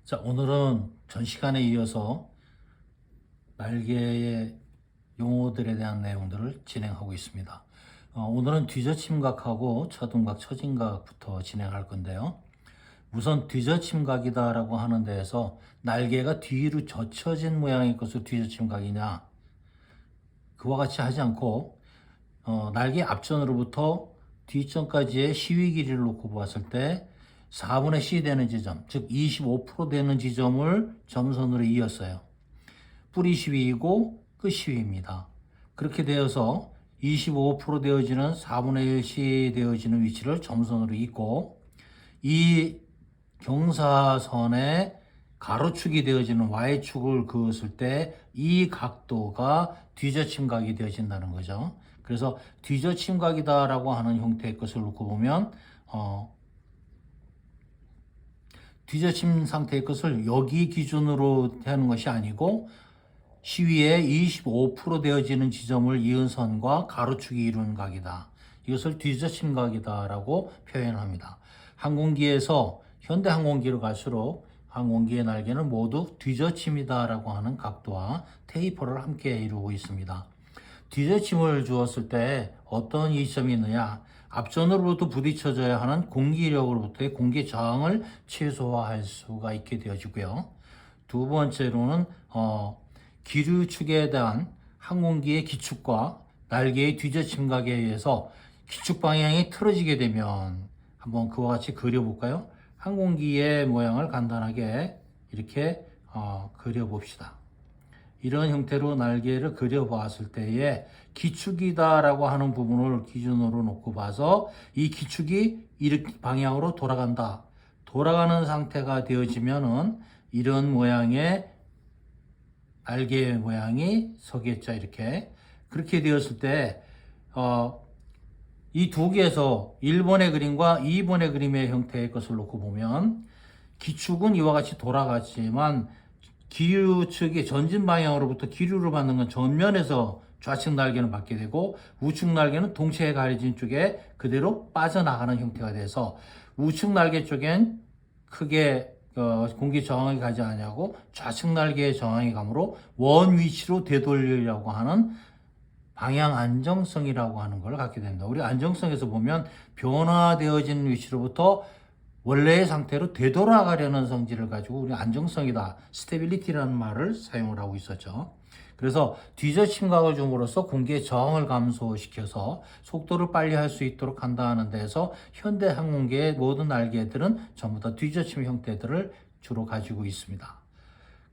자, 오늘은 전 시간에 이어서 날개의 용어들에 대한 내용들을 진행하고 있습니다. 오늘은 뒤져침각하고 처등각, 처진각부터 진행할 건데요. 우선 뒤져침각이다라고 하는 데에서 날개가 뒤로 젖혀진 모양의 것을 뒤져침각이냐, 그와 같이 하지 않고 날개 앞전으로부터 뒷전까지의 시위 길이를 놓고 보았을 때 4분의 C 되는 지점, 즉 25% 되는 지점을 점선으로 이었어요. 뿌리 시위이고 끝 시위입니다. 그렇게 되어서 25% 되어지는 4분의 1 C 되어지는 위치를 점선으로 잇고, 이 경사선의 가로축이 되어지는 Y축을 그었을 때 이 각도가 뒤져침각이 되어진다는 거죠. 그래서 뒤져침각이다라고 하는 형태의 것을 놓고 보면 뒤져침 상태의 것을 여기 기준으로 하는 것이 아니고 시위의 25% 되어지는 지점을 이은 선과 가로축이 이루는 각이다. 이것을 뒤져침각이다라고 표현합니다. 항공기에서 현대 항공기로 갈수록 항공기의 날개는 모두 뒤져침이다라고 하는 각도와 테이퍼를 함께 이루고 있습니다. 뒤져침을 주었을 때 어떤 이점이 있느냐? 앞전으로부터 부딪혀져야 하는 공기력으로부터의 공기 저항을 최소화할 수가 있게 되어지고요. 두 번째로는 기류축에 대한 항공기의 기축과 날개의 뒤져침각에 의해서 기축 방향이 틀어지게 되면, 한번 그와 같이 그려볼까요? 항공기의 모양을 간단하게 이렇게 그려봅시다. 이런 형태로 날개를 그려봤을 때에 기축이다라고 하는 부분을 기준으로 놓고 봐서 이 기축이 이렇게 방향으로 돌아간다. 돌아가는 상태가 되어지면은 이런 모양의 날개 모양이 서겠죠. 이렇게. 그렇게 되었을 때 이 두 개에서 1번의 그림과 2번의 그림의 형태의 것을 놓고 보면 기축은 이와 같이 돌아갔지만 기류측의 전진 방향으로부터 기류를 받는 건 전면에서 좌측 날개는 받게 되고 우측 날개는 동체에 가려진 쪽에 그대로 빠져나가는 형태가 돼서 우측 날개 쪽엔 크게 공기 저항이 가지 않냐고 좌측 날개의 저항이 가므로 원 위치로 되돌리려고 하는 방향 안정성이라고 하는 걸 갖게 됩니다. 우리 안정성에서 보면 변화되어진 위치로부터 원래의 상태로 되돌아가려는 성질을 가지고 우리 안정성이다, 스테빌리티라는 말을 사용을 하고 있었죠. 그래서 뒤져침각을 줌으로써 공기의 저항을 감소시켜서 속도를 빨리 할 수 있도록 한다는 데에서 현대 항공기의 모든 날개들은 전부 다 뒤져침 형태들을 주로 가지고 있습니다.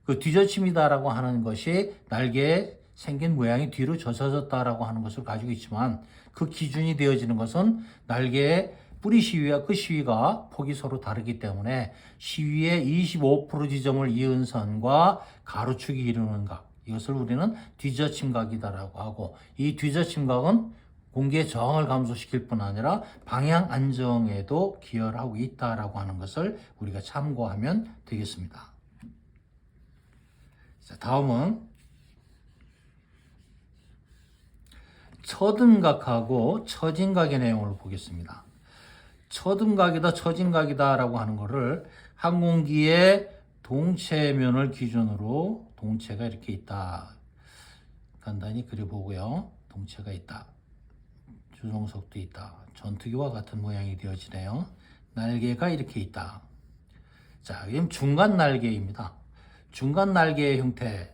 그 뒤져침이다라고 하는 것이 날개에 생긴 모양이 뒤로 젖어졌다라고 하는 것을 가지고 있지만, 그 기준이 되어지는 것은 날개의 뿌리 시위와 끝 시위가 폭이 서로 다르기 때문에 시위의 25% 지점을 이은 선과 가로축이 이루는 각, 이것을 우리는 뒤져침각이다라고 하고, 이 뒤져침각은 공기의 저항을 감소시킬 뿐 아니라 방향 안정에도 기여를 하고 있다라고 하는 것을 우리가 참고하면 되겠습니다. 자, 다음은 처등각하고 처진각의 내용을 보겠습니다. 처등각이다, 처진각이다 라고 하는 것을 항공기의 동체면을 기준으로, 동체가 이렇게 있다, 간단히 그려보고요. 동체가 있다, 조종석도 있다, 전투기와 같은 모양이 되어지네요. 날개가 이렇게 있다. 자, 이건 중간 날개입니다. 중간 날개의 형태,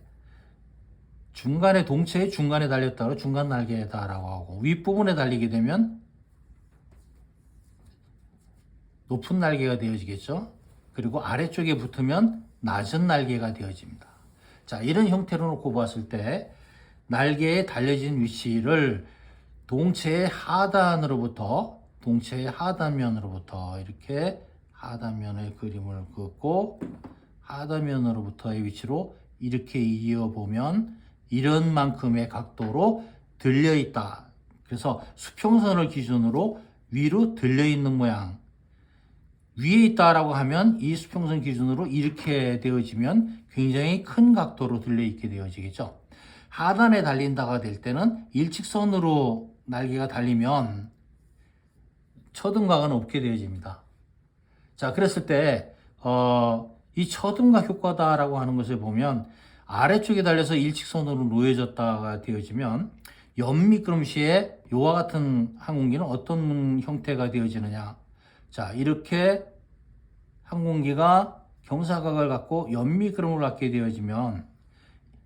중간에, 동체의 중간에 달렸다고 중간 날개다라고 하고, 윗부분에 달리게 되면 높은 날개가 되어지겠죠. 그리고 아래쪽에 붙으면 낮은 날개가 되어집니다. 자, 이런 형태로 놓고 봤을 때 날개에 달려진 위치를 동체의 하단면으로부터 이렇게 하단면의 그림을 그었고, 하단면으로부터의 위치로 이렇게 이어보면 이런 만큼의 각도로 들려 있다. 그래서 수평선을 기준으로 위로 들려 있는 모양. 위에 있다라고 하면 이 수평선 기준으로 이렇게 되어지면 굉장히 큰 각도로 들려 있게 되어지겠죠. 하단에 달린다가 될 때는 일직선으로 날개가 달리면 처등각은 없게 되어집니다. 자, 그랬을 때 이 처등각 효과다라고 하는 것을 보면 아래쪽에 달려서 일직선으로 놓여졌다가 되어지면 연미끄럼 시에 이와 같은 항공기는 어떤 형태가 되어지느냐. 자, 이렇게 항공기가 경사각을 갖고 연미끄럼을 갖게 되어지면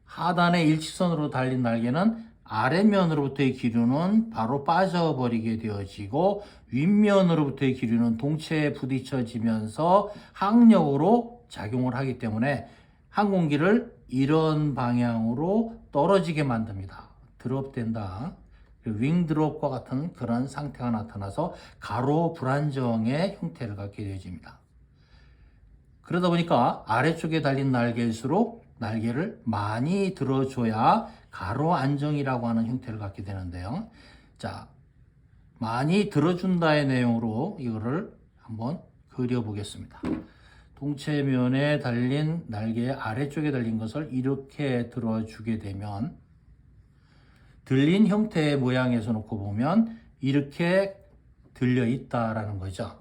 하단에 일직선으로 달린 날개는 아래면으로부터의 기류는 바로 빠져버리게 되어지고 윗면으로부터의 기류는 동체에 부딪혀지면서 항력으로 작용을 하기 때문에 항공기를 이런 방향으로 떨어지게 만듭니다. 드롭된다. 윙드롭과 같은 그런 상태가 나타나서 가로 불안정의 형태를 갖게 되어집니다. 그러다 보니까 아래쪽에 달린 날개일수록 날개를 많이 들어줘야 가로 안정이라고 하는 형태를 갖게 되는데요. 자, 많이 들어준다의 내용으로 이거를 한번 그려보겠습니다. 동체면에 달린 날개의 아래쪽에 달린 것을 이렇게 들어주게 되면 들린 형태의 모양에서 놓고 보면 이렇게 들려 있다라는 거죠.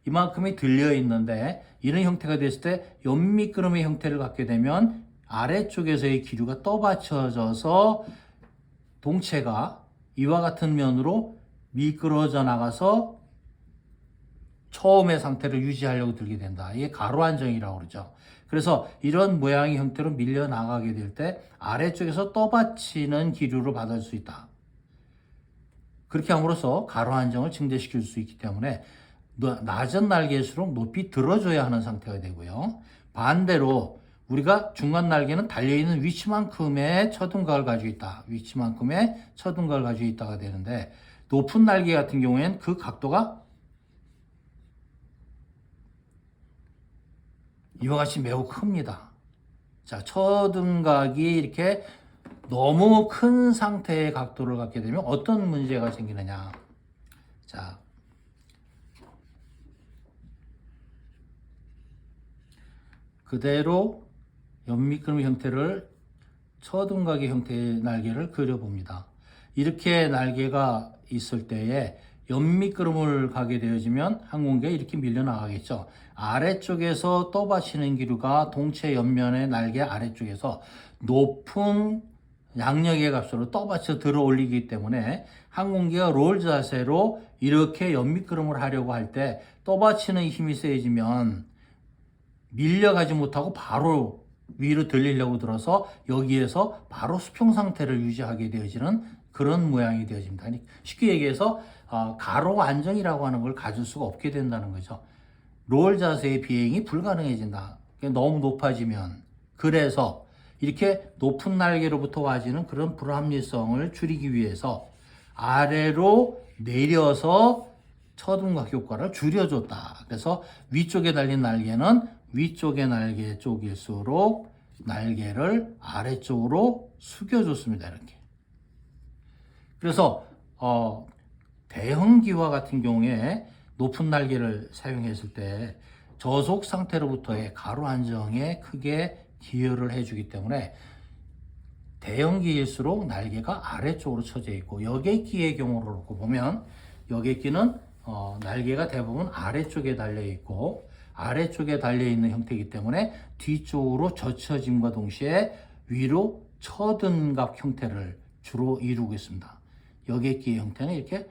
이만큼이 들려 있는데 이런 형태가 됐을 때 연미끄럼의 형태를 갖게 되면 아래쪽에서의 기류가 떠받쳐져서 동체가 이와 같은 면으로 미끄러져 나가서 처음의 상태를 유지하려고 들게 된다. 이게 가로 안정이라고 그러죠. 그래서 이런 모양의 형태로 밀려 나가게 될 때 아래쪽에서 떠받치는 기류를 받을 수 있다. 그렇게 함으로써 가로 안정을 증대시킬 수 있기 때문에 낮은 날개일수록 높이 들어줘야 하는 상태가 되고요. 반대로 우리가 중간 날개는 달려있는 위치만큼의 처등각을 가지고 있다. 위치만큼의 처등각을 가지고 있다가 되는데 높은 날개 같은 경우에는 그 각도가 이와 같이 매우 큽니다. 자, 처등각이 이렇게 너무 큰 상태의 각도를 갖게 되면 어떤 문제가 생기느냐. 자, 그대로 연미끄럼 형태를 처등각의 형태의 날개를 그려봅니다. 이렇게 날개가 있을 때에 연미끄럼을 가게 되어지면 항공기가 이렇게 밀려나가겠죠. 아래쪽에서 떠받치는 기류가 동체 옆면의 날개 아래쪽에서 높은 양력의 값으로 떠받쳐 들어 올리기 때문에 항공기가 롤 자세로 이렇게 연미끄럼을 하려고 할 때 떠받치는 힘이 세지면 밀려가지 못하고 바로 위로 들리려고 들어서 여기에서 바로 수평 상태를 유지하게 되어지는 그런 모양이 되어집니다. 쉽게 얘기해서 가로 안정이라고 하는 걸 가질 수가 없게 된다는 거죠. 롤 자세의 비행이 불가능해진다. 너무 높아지면. 그래서 이렇게 높은 날개로부터 와지는 그런 불합리성을 줄이기 위해서 아래로 내려서 처등각 효과를 줄여줬다. 그래서 위쪽에 달린 날개는 위쪽의 날개 쪽일수록 날개를 아래쪽으로 숙여줬습니다. 이렇게. 그래서 대형기와 같은 경우에 높은 날개를 사용했을 때 저속 상태로부터의 가로 안정에 크게 기여를 해주기 때문에 대형기일수록 날개가 아래쪽으로 쳐져 있고 여객기의 경우로 놓고 보면 여객기는 날개가 대부분 아래쪽에 달려 있고 아래쪽에 달려 있는 형태이기 때문에 뒤쪽으로 젖혀짐과 동시에 위로 처등각 형태를 주로 이루고 있습니다. 여객기의 형태는 이렇게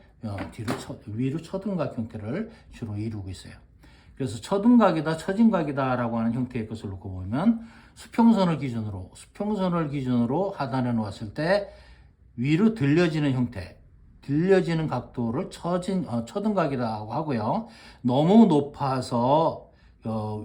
위로 처등각 형태를 주로 이루고 있어요. 그래서 처등각이다, 처진각이다 라고 하는 형태의 것을 놓고 보면 수평선을 기준으로 하단에 놓았을 때 위로 들려지는 형태, 들려지는 각도를 처등각이라고 하고요. 너무 높아서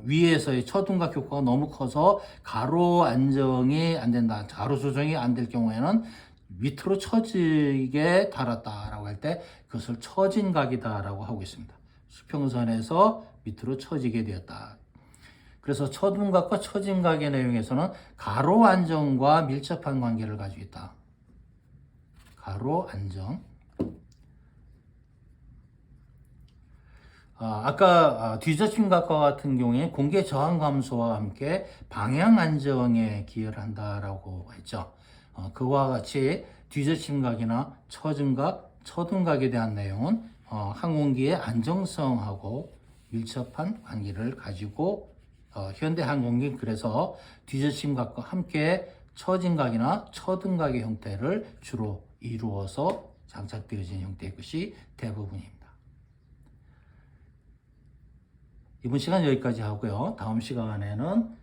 위에서의 처등각 효과가 너무 커서 가로 안정이 안 된다. 가로 조정이 안 될 경우에는 밑으로 처지게 달았다라고 할 때 그것을 처진각이다라고 하고 있습니다. 수평선에서 밑으로 처지게 되었다. 그래서 처등각과 처진각의 내용에서는 가로 안정과 밀접한 관계를 가지고 있다. 가로 안정. 아까 뒤젖힘각과 같은 경우에 공기 저항 감소와 함께 방향 안정에 기여를 한다라고 했죠. 그와 같이 뒤젖힘각이나 처진각, 처등각에 대한 내용은 항공기의 안정성하고 밀접한 관계를 가지고 현대항공기 그래서 뒤젖힘각과 함께 처진각이나 처등각의 형태를 주로 이루어서 장착되어진 형태의 것이 대부분입니다. 이번 시간 여기까지 하고요. 다음 시간에는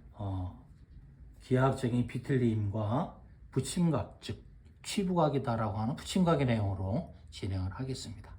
기하학적인 비틀림과 붙임각, 즉 취부각이다라고 하는 붙임각의 내용으로 진행을 하겠습니다.